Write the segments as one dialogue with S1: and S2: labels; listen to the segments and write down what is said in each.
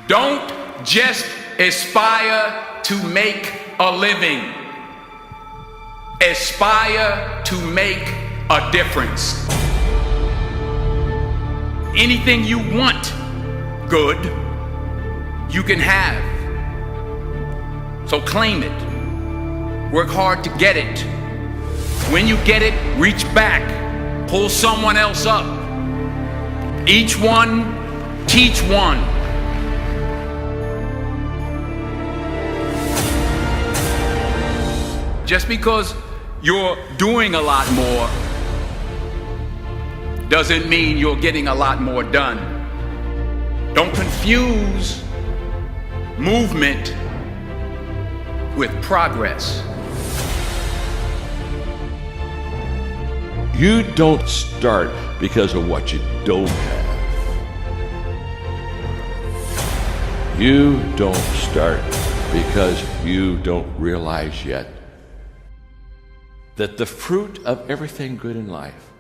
S1: Don't just aspire to make a living. Aspire to make a difference. Anything you want good, you can have. So claim it. Work hard to get it. When you get it, reach back. Pull someone else up. Each one, teach one. Just because you're doing a lot more doesn't mean you're getting a lot more done. Don't confuse movement with progress.
S2: You don't start because of what you don't have. You don't start because you don't realize yet that the fruit of everything good in life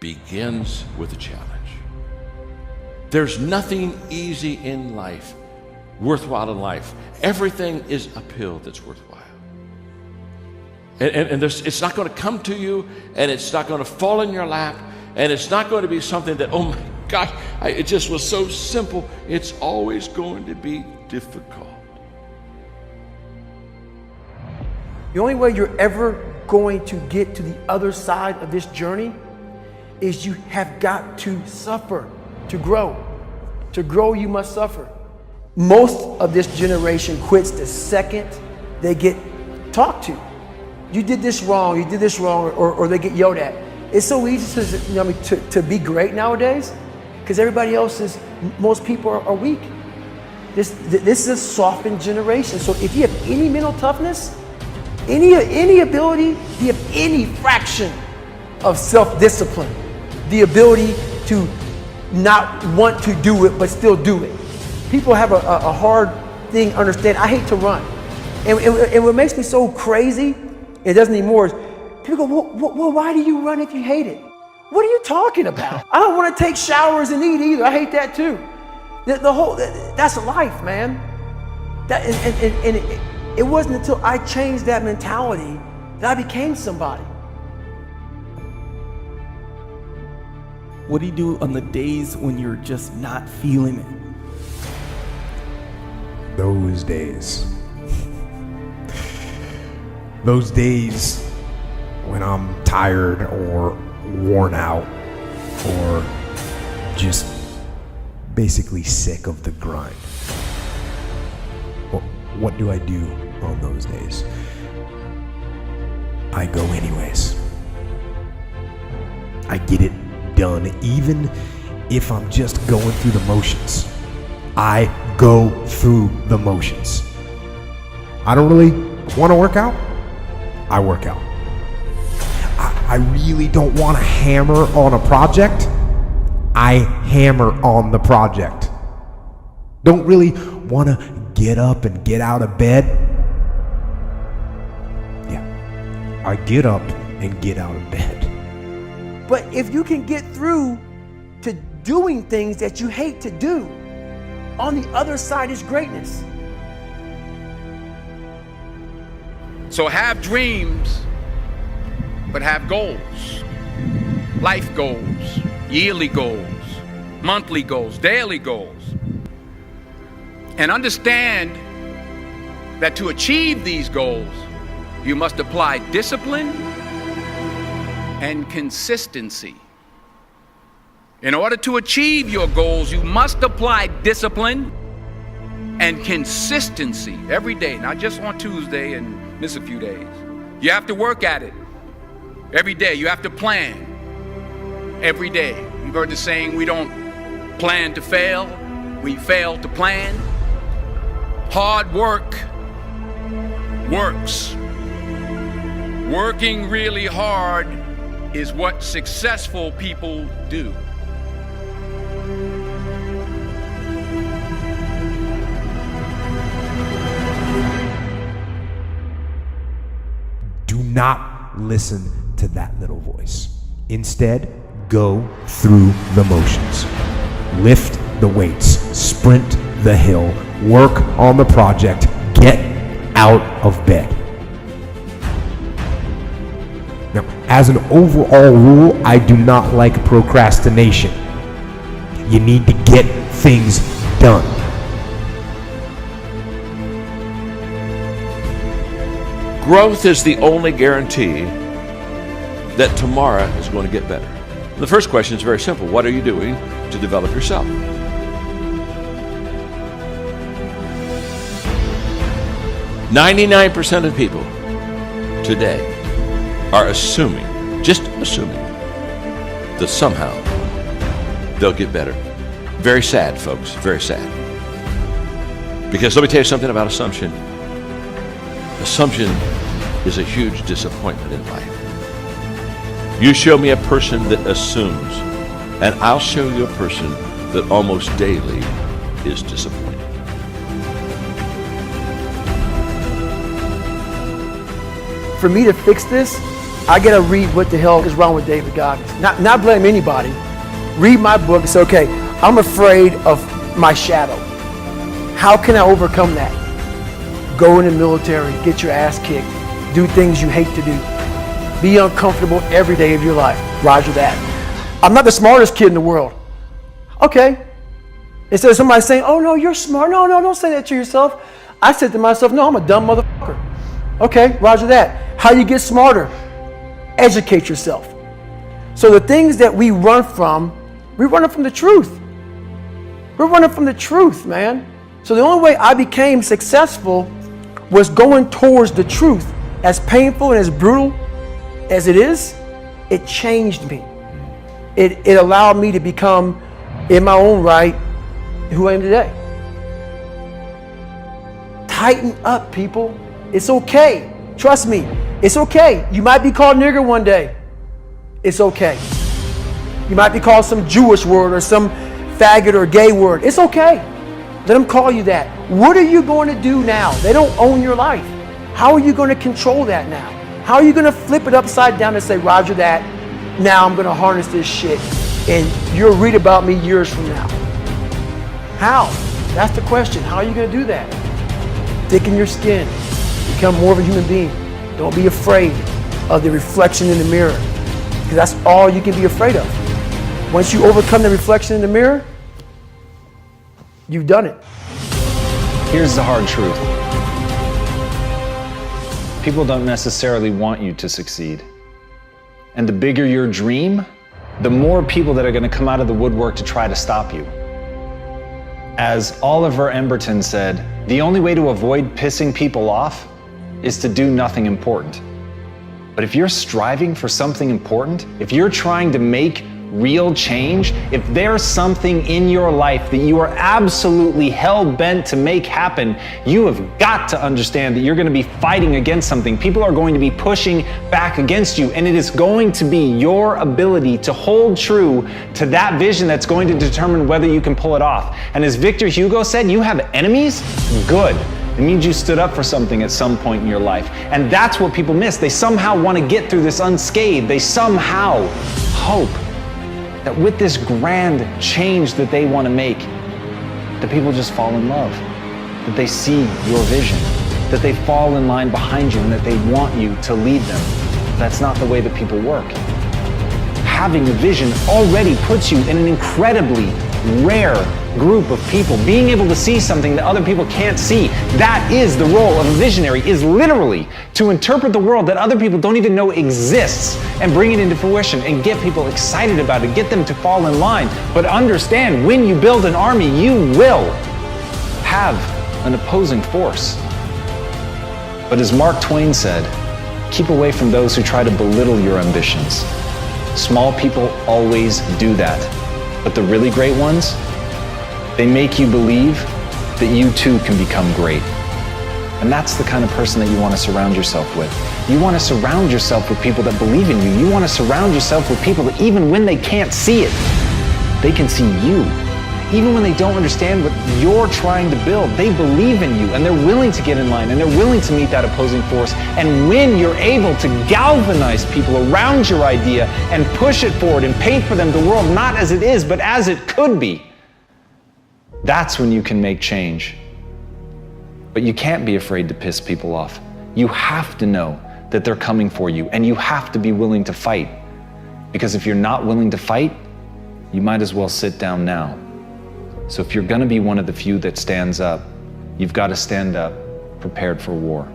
S2: begins with a challenge. There's nothing easy in life, worthwhile in life. Everything is uphill that's worthwhile. And it's not going to come to you, and it's not going to fall in your lap, and it's not going to be something that, oh my gosh, it just was so simple. It's always going to be difficult.
S3: The only way you're ever going to get to the other side of this journey is you have got to suffer to grow. To grow, you must suffer. Most of this generation quits the second they get talked to. You did this wrong, or they get yelled at. It's so easy to be great nowadays because everybody else is, most people are weak. This is a softened generation. So if you have any mental toughness, any ability, if you have any fraction of self-discipline, the ability to not want to do it but still do it. People have a hard thing understand. I hate to run. And what makes me so crazy, it doesn't anymore, is people go, well, why do you run if you hate it? What are you talking about? I don't want to take showers and eat either. I hate that too. That's life, man. It wasn't until I changed that mentality that I became somebody.
S4: What do you do on the days when you're just not feeling it?
S5: Those days. Those days when I'm tired or worn out or just basically sick of the grind. Well, what do I do on those days? I go anyways. I get it done, even if I'm just going through the motions. I go through the motions. I don't really want to work out. I work out. I really don't want to hammer on a project. I hammer on the project. Don't really want to get up and get out of bed. Yeah, I get up and get out of bed.
S3: But if you can get through to doing things that you hate to do, on the other side is greatness.
S1: So have dreams, but have goals. Life goals, yearly goals, monthly goals, daily goals. And understand that to achieve these goals, you must apply discipline and consistency. In order to achieve your goals, you must apply discipline and consistency every day, not just on Tuesday and miss a few days. You have to work at it every day. You have to plan every day. You've heard the saying, we don't plan to fail, we fail to plan. Hard work works. Working really hard is what successful people do.
S5: Do not listen to that little voice. Instead, go through the motions. Lift the weights. sprint the hill, work on the project, get out of bed. Now, as an overall rule, I do not like procrastination. You need to get things done.
S2: Growth is the only guarantee that tomorrow is going to get better. The first question is very simple. What are you doing to develop yourself? "99% of people today are assuming, just assuming, that somehow they'll get better." Very sad, folks, very sad. Because let me tell you something about assumption. Assumption is a huge disappointment in life. You show me a person that assumes, and I'll show you a person that almost daily is disappointed.
S3: For me to fix this, I gotta read what the hell is wrong with David Goggins. Not blame anybody. Read my book and say, okay, I'm afraid of my shadow. How can I overcome that? Go in the military, get your ass kicked, do things you hate to do. Be uncomfortable every day of your life. Roger that. I'm not the smartest kid in the world. Okay. Instead of somebody saying, oh no, you're smart. No, don't say that to yourself. I said to myself, no, I'm a dumb motherfucker. Okay, roger that. How you get smarter? Educate yourself. So the things that we run from the truth. We're running from the truth, man. So the only way I became successful was going towards the truth. As painful and as brutal as it is, it changed me. It allowed me to become, in my own right, who I am today. Tighten up, people. It's okay. Trust me. It's okay. You might be called nigger one day. It's okay. You might be called some Jewish word or some faggot or gay word. It's okay. Let them call you that. What are you going to do now? They don't own your life. How are you going to control that now? How are you going to flip it upside down and say, roger that, now I'm going to harness this shit and you'll read about me years from now? How? That's the question. How are you going to do that? Thicken your skin. Become more of a human being. Don't be afraid of the reflection in the mirror, because that's all you can be afraid of. Once you overcome the reflection in the mirror, you've done it.
S6: Here's the hard truth. People don't necessarily want you to succeed. And the bigger your dream, the more people that are going to come out of the woodwork to try to stop you. As Oliver Emberton said, the only way to avoid pissing people off is to do nothing important. But if you're striving for something important, if you're trying to make real change, if there's something in your life that you are absolutely hell-bent to make happen, you have got to understand that you're going to be fighting against something. People are going to be pushing back against you, and it is going to be your ability to hold true to that vision that's going to determine whether you can pull it off. And as Victor Hugo said, you have enemies? Good. It means you stood up for something at some point in your life. And that's what people miss. They somehow want to get through this unscathed. They somehow hope that with this grand change that they want to make, that people just fall in love, that they see your vision, that they fall in line behind you, and that they want you to lead them. That's not the way that people work. Having a vision already puts you in an incredibly rare group of people. Being able to see something that other people can't see, that is the role of a visionary, is literally to interpret the world that other people don't even know exists and bring it into fruition and get people excited about it, get them to fall in line. But understand, when you build an army, you will have an opposing force. But as Mark Twain said, keep away from those who try to belittle your ambitions. Small people always do that. But the really great ones, they make you believe that you too can become great. And that's the kind of person that you want to surround yourself with. You want to surround yourself with people that believe in you. You want to surround yourself with people that even when they can't see it, they can see you. Even when they don't understand what you're trying to build, they believe in you and they're willing to get in line and they're willing to meet that opposing force. And when you're able to galvanize people around your idea and push it forward and paint for them the world not as it is, but as it could be, That's when you can make change. But you can't be afraid to piss people off. You have to know that they're coming for you, and you have to be willing to fight. Because if you're not willing to fight, you might as well sit down now. So if you're gonna be one of the few that stands up, you've got to stand up prepared for war.